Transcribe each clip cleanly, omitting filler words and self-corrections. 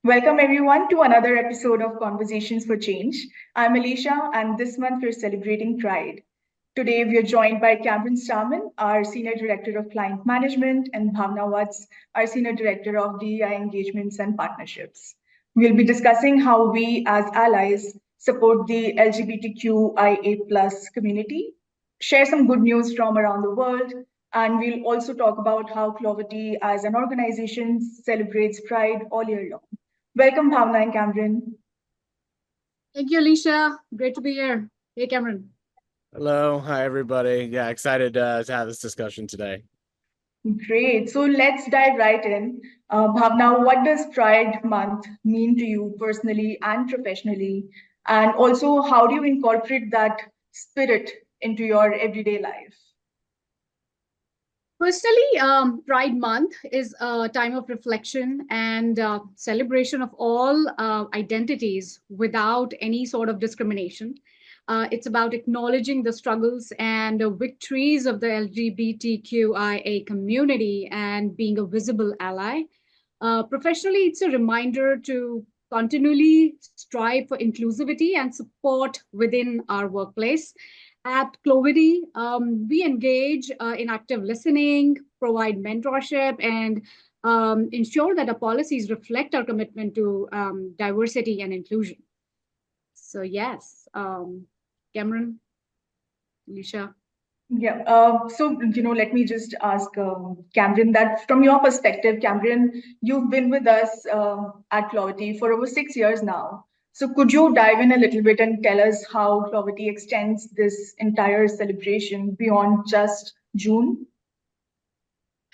Welcome everyone to another episode of Conversations for Change. I'm Alisha, and this month we're celebrating Pride. Today we are joined by Cameron Starman, our Senior Director of Client Management, and Bhawna Vats, our Senior Director of DEI Engagements and Partnerships. We'll be discussing how we as allies support the LGBTQIA plus community, share some good news from around the world, and we'll also talk about how Clovity as an organization celebrates Pride all year long. Welcome, Bhavna and Cameron. Thank you, Alisha. Great to be here. Hey, Cameron. Hello, hi everybody. Yeah, excited to have this discussion today. Great. So let's dive right in. Bhavna, what does Pride Month mean to you personally and professionally? And also, how do you incorporate that spirit into your everyday life? Personally, Pride Month is a time of reflection and celebration of all identities without any sort of discrimination. It's about acknowledging the struggles and victories of the LGBTQIA community and being a visible ally. Professionally, it's a reminder to continually strive for inclusivity and support within our workplace. At Clovity, we engage in active listening, provide mentorship, and ensure that our policies reflect our commitment to diversity and inclusion. So, yes, Cameron, Alisha. Yeah. Let me just ask Cameron that from your perspective, Cameron, you've been with us at Clovity for over 6 years now. So could you dive in a little bit and tell us how Clovity extends this entire celebration beyond just June?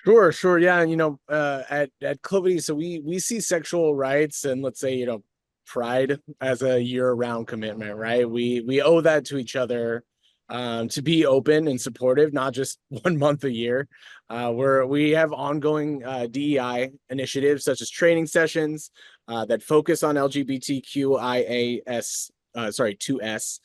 Sure. Yeah, and at Clovity, so we see sexual rights and let's say pride as a year-round commitment, right? We owe that to each other to be open and supportive, not just 1 month a year. We have ongoing DEI initiatives such as training sessions that focus on LGBTQIA 2S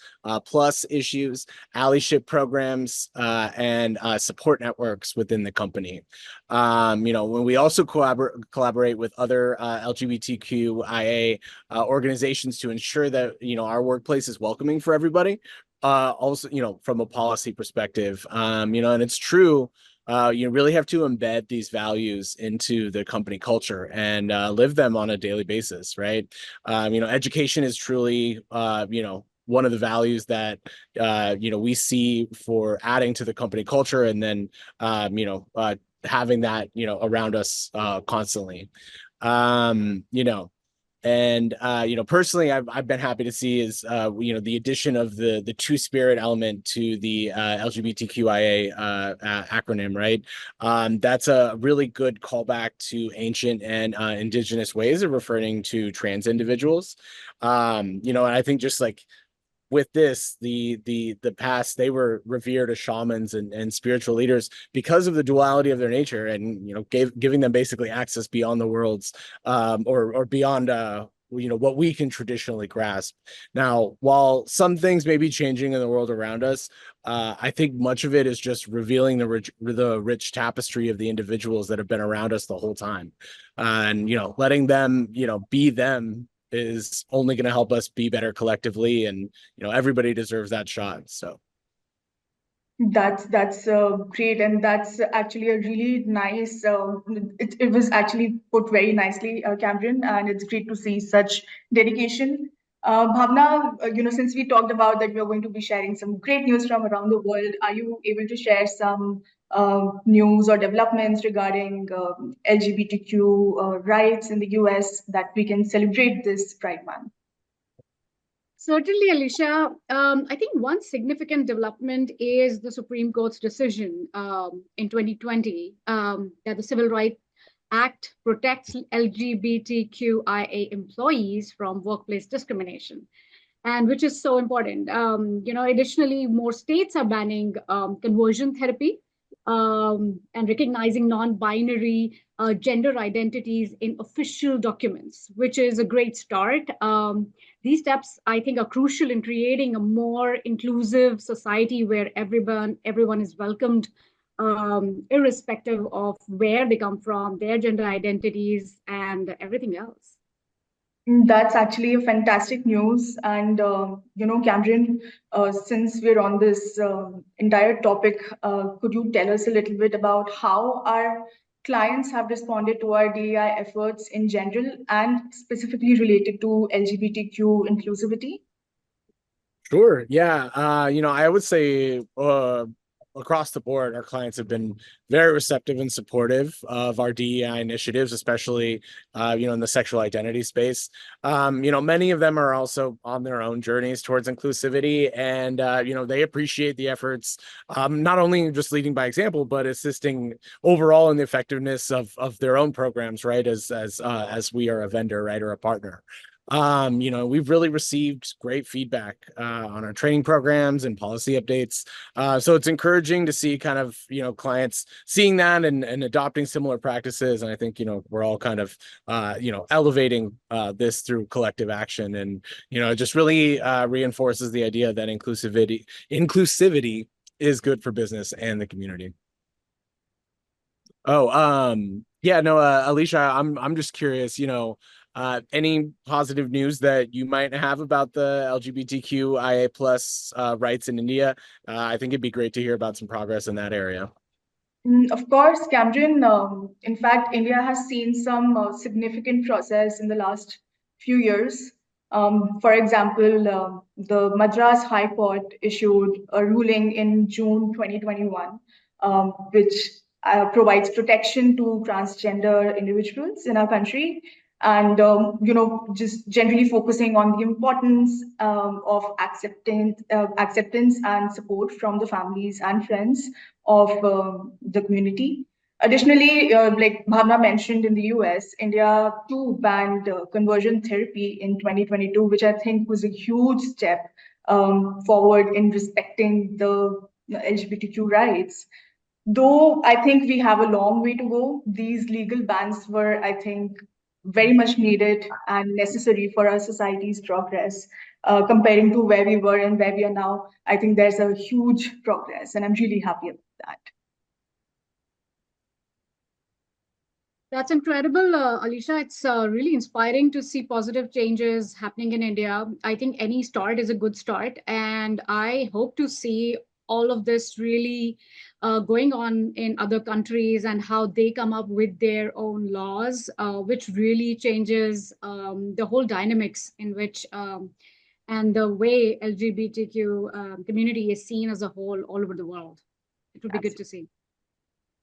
plus issues, allyship programs, and support networks within the company. When we also collaborate with other LGBTQIA organizations to ensure that our workplace is welcoming for everybody. Also, from a policy perspective, and it's true. You really have to embed these values into the company culture and live them on a daily basis, right? Education is truly, one of the values that, we see for adding to the company culture and then, having that, around us constantly. And personally, I've been happy to see is the addition of the two-spirit element to the LGBTQIA acronym, right? That's a really good callback to ancient and indigenous ways of referring to trans individuals. And I think just like with this, the past, they were revered as shamans and spiritual leaders because of the duality of their nature, and giving them basically access beyond the worlds, or beyond what we can traditionally grasp. Now, while some things may be changing in the world around us, I think much of it is just revealing the rich tapestry of the individuals that have been around us the whole time, and letting them be them is only going to help us be better collectively, and everybody deserves that shot. So That's great, and that's actually a really nice. It was actually put very nicely, Cameron, and it's great to see such dedication. Bhavna, since we talked about that, we are going to be sharing some great news from around the world. Are you able to share some news or developments regarding LGBTQ rights in the US that we can celebrate this Pride Month? Certainly, Alisha. I think one significant development is the Supreme Court's decision in 2020 that the Civil Rights Act protects LGBTQIA employees from workplace discrimination, and which is so important. Additionally, more states are banning conversion therapy and recognizing non-binary gender identities in official documents, which is a great start. These steps, I think, are crucial in creating a more inclusive society where everyone is welcomed, irrespective of where they come from, their gender identities, and everything else. That's actually a fantastic news. And, Cameron, since we're on this entire topic, could you tell us a little bit about how our clients have responded to our DEI efforts in general and specifically related to LGBTQ inclusivity? Sure. Yeah. I would say across the board, our clients have been very receptive and supportive of our DEI initiatives, especially in the sexual identity space. Many of them are also on their own journeys towards inclusivity, and they appreciate the efforts, not only just leading by example, but assisting overall in the effectiveness of their own programs, right? As we are a vendor, right, or a partner. We've really received great feedback on our training programs and policy updates. So it's encouraging to see kind of, clients seeing that and adopting similar practices. And I think, we're all kind of, elevating this through collective action. And, it just really reinforces the idea that inclusivity is good for business and the community. Oh, yeah, no, Alisha, I'm just curious, any positive news that you might have about the LGBTQIA plus rights in India? I think it'd be great to hear about some progress in that area. Of course, Cameron. In fact, India has seen some significant process in the last few years. For example, the Madras High Court issued a ruling in June 2021, which provides protection to transgender individuals in our country. And, just generally focusing on the importance of acceptance and support from the families and friends of the community. Additionally, like Bhavna mentioned, in the US, India too banned conversion therapy in 2022, which I think was a huge step forward in respecting the LGBTQ rights. Though I think we have a long way to go, these legal bans were, I think, very much needed and necessary for our society's progress. Comparing to where we were and where we are now, I think there's a huge progress, and I'm really happy about that. That's incredible, Alisha. It's really inspiring to see positive changes happening in India. I think any start is a good start, and I hope to see all of this really going on in other countries and how they come up with their own laws, which really changes the whole dynamics in which and the way LGBTQ community is seen as a whole all over the world. It would be good to see.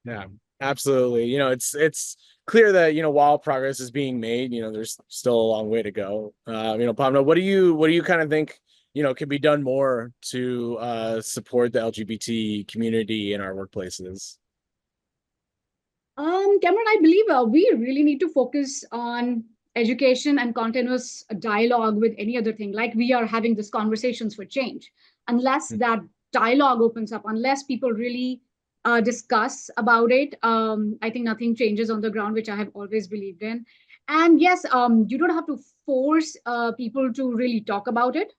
Yeah, absolutely. It's clear that, while progress is being made, there's still a long way to go. Bhavna, what do you kind of think, can be done more to support the LGBT community in our workplaces? Cameron, I believe we really need to focus on education and continuous dialogue with any other thing, like we are having this conversations for change. Unless that dialogue opens up, unless people really discuss about it, I think nothing changes on the ground, which I have always believed in. And yes, you don't have to force people to really talk about it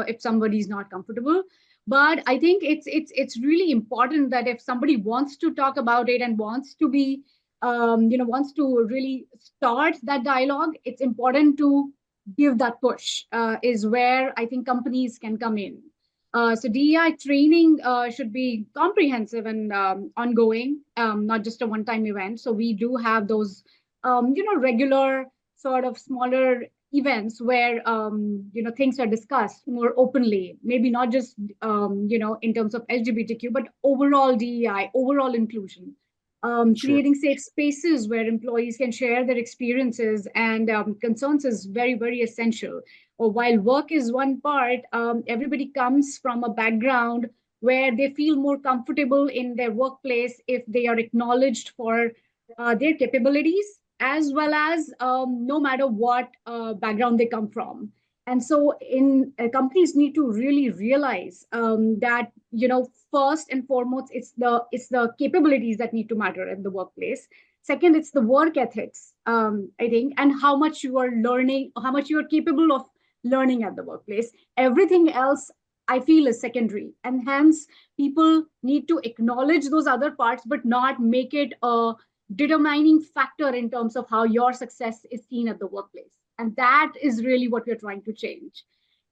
if somebody is not comfortable. But I think it's really important that if somebody wants to talk about it and wants to be wants to really start that dialogue, it's important to give that push. Is where I think companies can come in. So DEI training should be comprehensive and ongoing, not just a one-time event. So we do have those, regular sort of smaller events where things are discussed more openly. Maybe not just in terms of LGBTQ, but overall DEI, overall inclusion. Sure. Creating safe spaces where employees can share their experiences and concerns is very, very essential. Or while work is one part, everybody comes from a background where they feel more comfortable in their workplace if they are acknowledged for their capabilities, as well as no matter what background they come from. And so in companies need to really realize that, first and foremost, it's the capabilities that need to matter in the workplace. Second, it's the work ethics, I think, and how much you are learning, how much you are capable of learning at the workplace. Everything else, I feel, is secondary. And hence, people need to acknowledge those other parts, but not make it a determining factor in terms of how your success is seen at the workplace. And that is really what we're trying to change.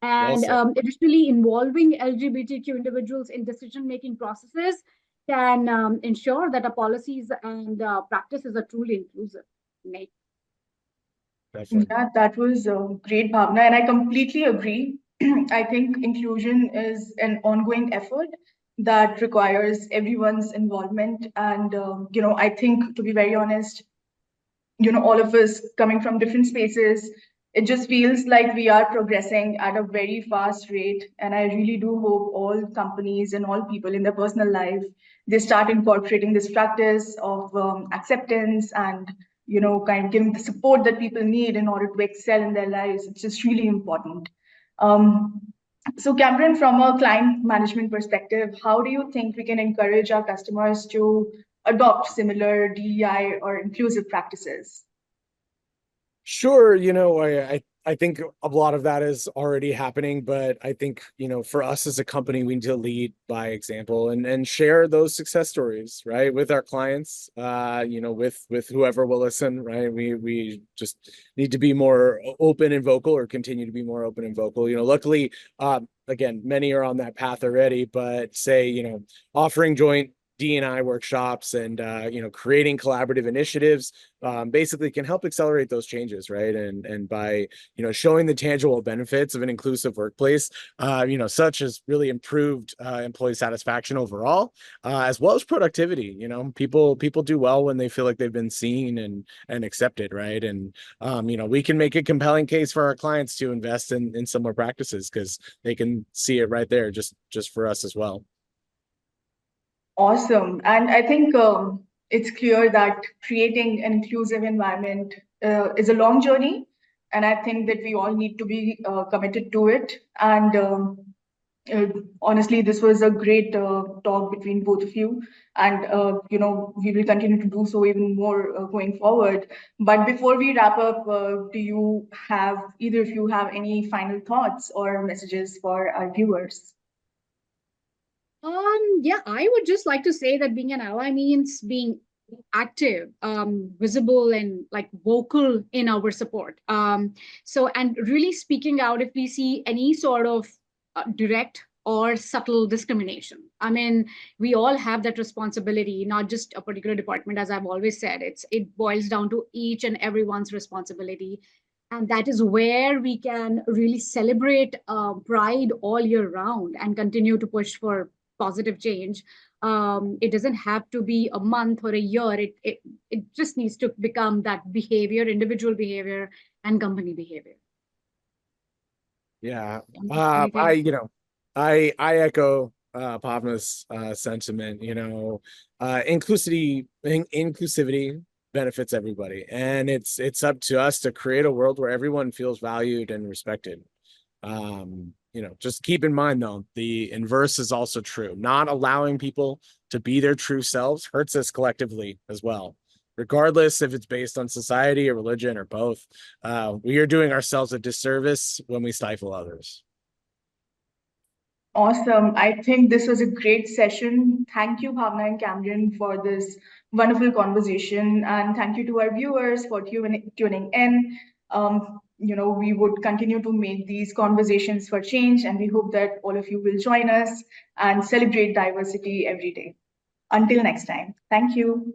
And Well additionally, involving LGBTQ individuals in decision-making processes can ensure that our policies and practices are truly inclusive. Nate. definitely. Yeah, that was great, Bhavna, and I completely agree. I think inclusion is an ongoing effort that requires everyone's involvement. And, I think, to be very honest, all of us coming from different spaces, it just feels like we are progressing at a very fast rate. And I really do hope all companies and all people in their personal life, they start incorporating this practice of acceptance and, kind of giving the support that people need in order to excel in their lives. It's just really important. Um, so, Cameron, from a client management perspective, how do you think we can encourage our customers to adopt similar DEI or inclusive practices? Sure, I think a lot of that is already happening, but I think, for us as a company, we need to lead by example and share those success stories, right, with our clients, with whoever will listen, right? We just need to be more open and vocal, or continue to be more open and vocal. Luckily, again, many are on that path already, but say, offering joint D&I workshops and creating collaborative initiatives basically can help accelerate those changes, right? And by showing the tangible benefits of an inclusive workplace, such as really improved employee satisfaction overall, as well as productivity. People do well when they feel like they've been seen and accepted, right? And we can make a compelling case for our clients to invest in similar practices because they can see it right there, just for us as well. Awesome. And I think it's clear that creating an inclusive environment is a long journey. And I think that we all need to be committed to it. And honestly, this was a great talk between both of you. And, we will continue to do so even more going forward. But before we wrap up, do either of you have any final thoughts or messages for our viewers? Yeah, I would just like to say that being an ally means being active, visible, and like vocal in our support. And really speaking out if we see any sort of direct or subtle discrimination. I mean, we all have that responsibility, not just a particular department. As I've always said, it boils down to each and everyone's responsibility. And that is where we can really celebrate pride all year round and continue to push for positive change. It doesn't have to be a month or a year. It just needs to become that behavior, individual behavior, and company behavior. Yeah, I echo Bhavna's sentiment. Inclusivity benefits everybody, and it's up to us to create a world where everyone feels valued and respected. Just keep in mind, though, the inverse is also true. Not allowing people to be their true selves hurts us collectively as well, regardless if it's based on society or religion or both. We are doing ourselves a disservice when we stifle others. Awesome. I think this was a great session. Thank you, Bhavna and Cameron, for this wonderful conversation. And thank you to our viewers for tuning in. We would continue to make these conversations for change, and we hope that all of you will join us and celebrate diversity every day. Until next time, thank you.